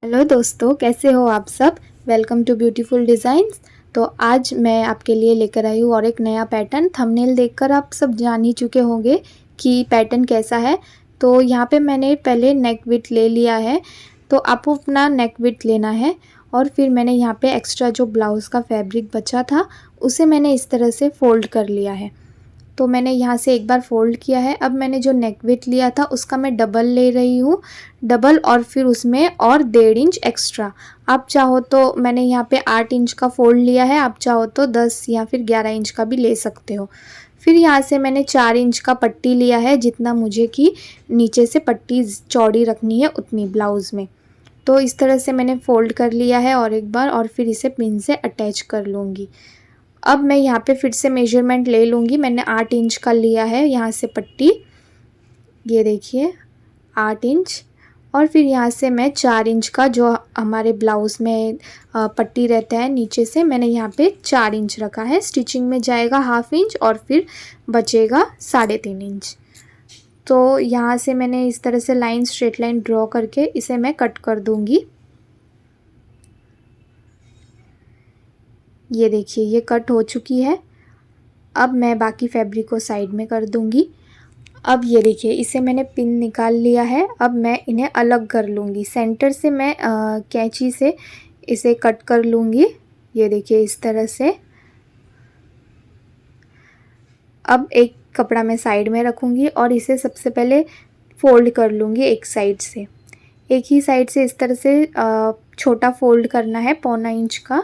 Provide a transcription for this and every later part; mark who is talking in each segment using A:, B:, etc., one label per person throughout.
A: Hello दोस्तों, कैसे हो आप सब। Welcome to beautiful designs. तो आज मैं आपके लिए लेकर आई हूँ और एक नया पैटर्न। थंबनेल देखकर आप सब जान ही चुके होंगे कि पैटर्न कैसा है। तो यहाँ पे मैंने पहले नेक विड्थ ले लिया है, तो आपको अपना नेक विड्थ लेना है। और फिर मैंने यहाँ पे एक्स्ट्रा जो ब्लाउज़ का फैब्रिक बचा था उसे मैंने इस तरह से फ़ोल्ड कर लिया है। तो मैंने यहाँ से एक बार फ़ोल्ड किया है। अब मैंने जो नेक विड्थ लिया था उसका मैं डबल ले रही हूँ, डबल और फिर उसमें और 1.5 इंच एक्स्ट्रा। आप चाहो तो मैंने यहाँ पे 8 इंच का फ़ोल्ड लिया है, आप चाहो तो 10 या फिर 11 इंच का भी ले सकते हो। फिर यहाँ से मैंने 4 इंच का पट्टी लिया है, जितना मुझे कि नीचे से पट्टी चौड़ी रखनी है उतनी ब्लाउज़ में। तो इस तरह से मैंने फ़ोल्ड कर लिया है और एक बार, और फिर इसे पिन से अटैच कर लूँगी। अब मैं यहाँ पे फिर से मेजरमेंट ले लूँगी। मैंने 8 इंच का लिया है यहाँ से पट्टी, ये देखिए 8 इंच। और फिर यहाँ से मैं 4 इंच का जो हमारे ब्लाउज़ में पट्टी रहता है नीचे से, मैंने यहाँ पे 4 इंच रखा है। स्टिचिंग में जाएगा ½ इंच और फिर बचेगा 3.5 इंच। तो यहाँ से मैंने इस तरह से लाइन, स्ट्रेट लाइन ड्रॉ करके इसे मैं कट कर दूँगी। ये देखिए ये कट हो चुकी है। अब मैं बाकी फैब्रिक को साइड में कर दूँगी। अब ये देखिए इसे मैंने पिन निकाल लिया है। अब मैं इन्हें अलग कर लूँगी। सेंटर से मैं कैंची से इसे कट कर लूँगी। ये देखिए इस तरह से। अब एक कपड़ा मैं साइड में रखूँगी और इसे सबसे पहले फ़ोल्ड कर लूँगी एक साइड से। एक ही साइड से इस तरह से छोटा फ़ोल्ड करना है, पौना इंच का,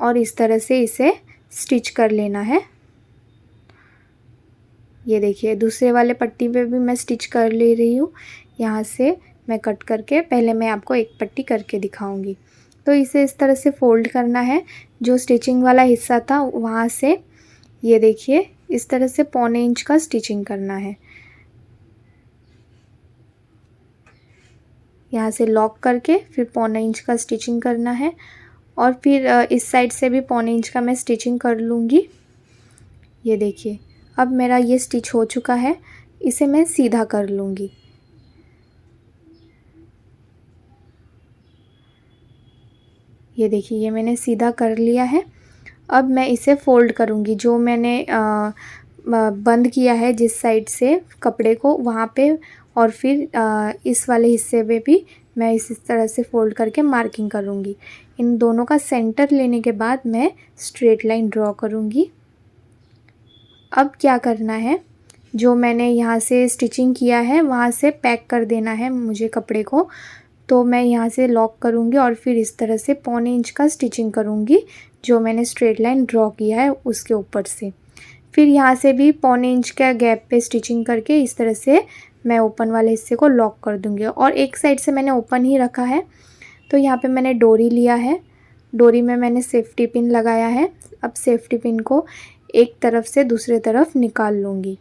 A: और इस तरह से इसे स्टिच कर लेना है। ये देखिए दूसरे वाले पट्टी पे भी मैं स्टिच कर ले रही हूँ। यहाँ से मैं कट करके, पहले मैं आपको एक पट्टी करके दिखाऊंगी। तो इसे इस तरह से फ़ोल्ड करना है। जो स्टिचिंग वाला हिस्सा था वहाँ से, ये देखिए इस तरह से पौने इंच का स्टिचिंग करना है। यहाँ से लॉक करके फिर पौने इंच का स्टिचिंग करना है, और फिर इस साइड से भी पौने इंच का मैं स्टिचिंग कर लूँगी। ये देखिए अब मेरा ये स्टिच हो चुका है। इसे मैं सीधा कर लूँगी। ये देखिए ये मैंने सीधा कर लिया है। अब मैं इसे फ़ोल्ड करूँगी। जो मैंने बंद किया है जिस साइड से कपड़े को, वहाँ पे, और फिर इस वाले हिस्से पे भी मैं इस तरह से फ़ोल्ड करके मार्किंग करूँगी। इन दोनों का सेंटर लेने के बाद मैं स्ट्रेट लाइन ड्रॉ करूँगी। अब क्या करना है, जो मैंने यहाँ से स्टिचिंग किया है वहाँ से पैक कर देना है मुझे कपड़े को। तो मैं यहाँ से लॉक करूँगी और फिर इस तरह से पौने इंच का स्टिचिंग करूँगी, जो मैंने स्ट्रेट लाइन ड्रॉ किया है उसके ऊपर से। फिर यहाँ से भी पौने इंच का गैप पे स्टिचिंग करके इस तरह से मैं ओपन वाले हिस्से को लॉक कर दूँगी। और एक साइड से मैंने ओपन ही रखा है। तो यहाँ पे मैंने डोरी लिया है, डोरी में मैंने सेफ्टी पिन लगाया है। अब सेफ्टी पिन को एक तरफ से दूसरे तरफ निकाल लूँगी।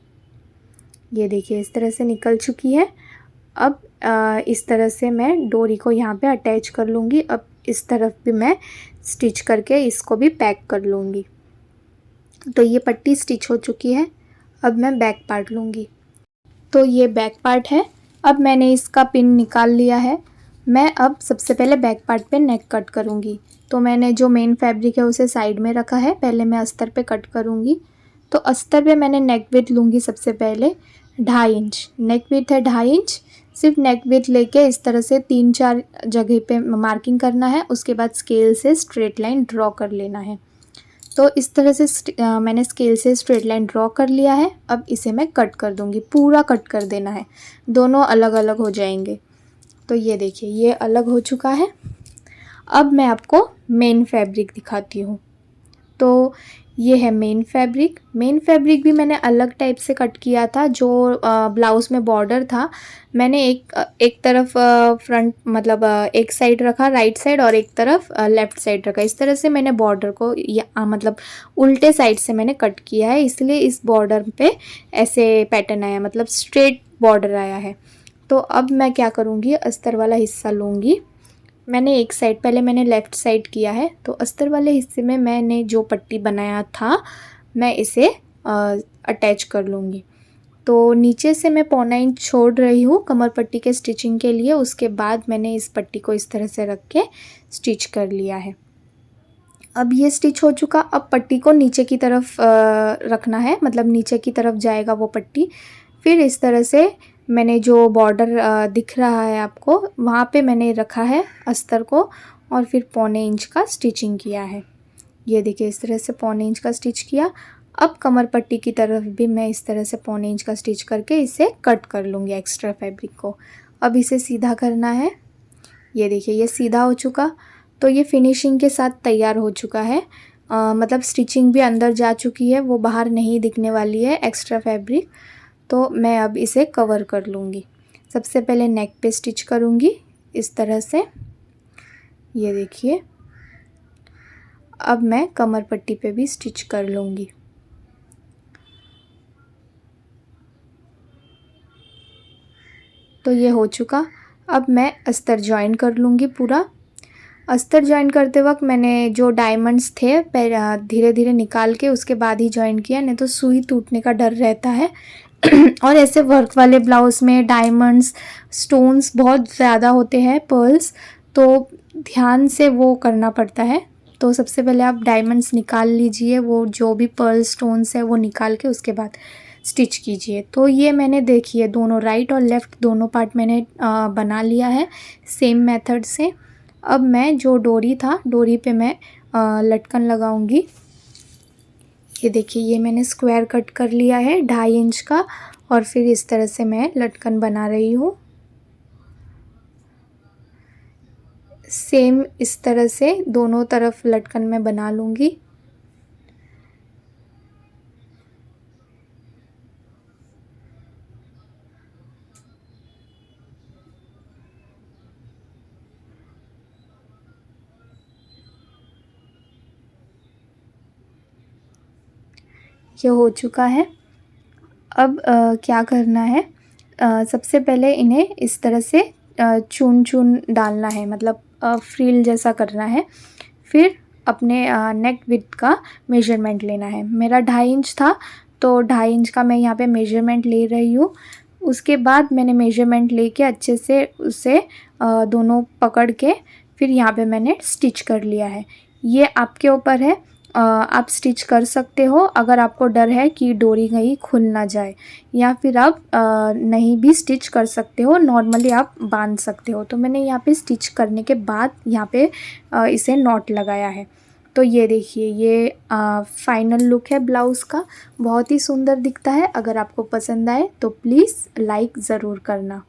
A: ये देखिए इस तरह से निकल चुकी है। अब इस तरह से मैं डोरी को यहाँ पे अटैच कर लूँगी। अब इस तरफ भी मैं स्टिच करके इसको भी पैक कर लूँगी। तो ये पट्टी स्टिच हो चुकी है। अब मैं बैक पार्ट लूँगी। तो ये बैक पार्ट है। अब मैंने इसका पिन निकाल लिया है। मैं अब सबसे पहले बैक पार्ट पे नेक कट करूँगी। तो मैंने जो मेन फैब्रिक है उसे साइड में रखा है। पहले मैं अस्तर पे कट करूँगी। तो अस्तर पे मैंने नेक विड्थ लूँगी सबसे पहले 2.5 इंच। नेक विड्थ है 2.5 इंच। सिर्फ नेक विड्थ लेके इस तरह से 3-4 जगह पे मार्किंग करना है। उसके बाद स्केल से स्ट्रेट लाइन ड्रॉ कर लेना है। तो इस तरह से मैंने स्केल से स्ट्रेट लाइन ड्रॉ कर लिया है। अब इसे मैं कट कर दूँगी, पूरा कट कर देना है, दोनों अलग अलग हो जाएंगे। तो ये देखिए ये अलग हो चुका है। अब मैं आपको मेन फैब्रिक दिखाती हूँ। तो ये है मेन फैब्रिक। मेन फैब्रिक भी मैंने अलग टाइप से कट किया था। जो ब्लाउज़ में बॉर्डर था, मैंने एक तरफ फ्रंट मतलब एक साइड रखा राइट साइड, और एक तरफ लेफ़्ट साइड रखा। इस तरह से मैंने बॉर्डर को मतलब उल्टे साइड से मैंने कट किया है, इसलिए इस बॉर्डर पे ऐसे पैटर्न आया, मतलब स्ट्रेट बॉर्डर आया है। तो अब मैं क्या करूँगी, अस्तर वाला हिस्सा लूँगी। मैंने एक साइड, पहले मैंने लेफ़्ट साइड किया है। तो अस्तर वाले हिस्से में मैंने जो पट्टी बनाया था मैं इसे अटैच कर लूँगी। तो नीचे से मैं 1.25 इंच छोड़ रही हूँ कमर पट्टी के स्टिचिंग के लिए। उसके बाद मैंने इस पट्टी को इस तरह से रख के स्टिच कर लिया है। अब ये स्टिच हो चुका। अब पट्टी को नीचे की तरफ रखना है, मतलब नीचे की तरफ जाएगा वो पट्टी। फिर इस तरह से मैंने जो बॉर्डर दिख रहा है आपको, वहाँ पे मैंने रखा है अस्तर को और फिर 1.25 इंच का स्टिचिंग किया है। ये देखिए इस तरह से 1.25 इंच का स्टिच किया। अब कमर पट्टी की तरफ भी मैं इस तरह से 1.25 इंच का स्टिच करके इसे कट कर लूँगी एक्स्ट्रा फैब्रिक को। अब इसे सीधा करना है। ये देखिए ये सीधा हो चुका। तो ये फिनिशिंग के साथ तैयार हो चुका है। मतलब स्टिचिंग भी अंदर जा चुकी है, वो बाहर नहीं दिखने वाली है एक्स्ट्रा फैब्रिक। तो मैं अब इसे कवर कर लूँगी। सबसे पहले नेक पे स्टिच करूँगी इस तरह से। ये देखिए अब मैं कमर पट्टी पे भी स्टिच कर लूँगी। तो ये हो चुका। अब मैं अस्तर जॉइन कर लूँगी पूरा। अस्तर जॉइन करते वक्त मैंने जो डायमंड्स थे धीरे धीरे निकाल के उसके बाद ही जॉइन किया, नहीं तो सुई टूटने का डर रहता है। और ऐसे वर्क वाले ब्लाउज़ में डायमंड्स स्टोन्स बहुत ज़्यादा होते हैं, पर्ल्स, तो ध्यान से वो करना पड़ता है। तो सबसे पहले आप डायमंड्स निकाल लीजिए, वो जो भी पर्ल स्टोन्स है वो निकाल के उसके बाद स्टिच कीजिए। तो ये मैंने देखिए दोनों राइट और लेफ़्ट दोनों पार्ट मैंने बना लिया है सेम मेथड से। अब मैं जो डोरी था, डोरी पे मैं लटकन लगाऊंगी। ये देखिए ये मैंने स्क्वायर कट कर लिया है 2.5 इंच का और फिर इस तरह से मैं लटकन बना रही हूँ। सेम इस तरह से दोनों तरफ लटकन मैं बना लूँगी। ये हो चुका है। अब क्या करना है, सबसे पहले इन्हें इस तरह से चून चून डालना है, मतलब फ्रिल जैसा करना है। फिर अपने नेक विड्थ का मेजरमेंट लेना है। मेरा 2.5 इंच था, तो 2.5 इंच का मैं यहाँ पे मेजरमेंट ले रही हूँ। उसके बाद मैंने मेजरमेंट लेके अच्छे से उसे दोनों पकड़ के फिर यहाँ पे मैंने स्टिच कर लिया है। ये आपके ऊपर है, आप स्टिच कर सकते हो अगर आपको डर है कि डोरी कहीं खुल ना जाए, या फिर आप नहीं भी स्टिच कर सकते हो, नॉर्मली आप बांध सकते हो। तो मैंने यहाँ पे स्टिच करने के बाद यहाँ पे इसे नॉट लगाया है। तो ये देखिए ये फाइनल लुक है ब्लाउज़ का, बहुत ही सुंदर दिखता है। अगर आपको पसंद आए तो प्लीज़ लाइक ज़रूर करना।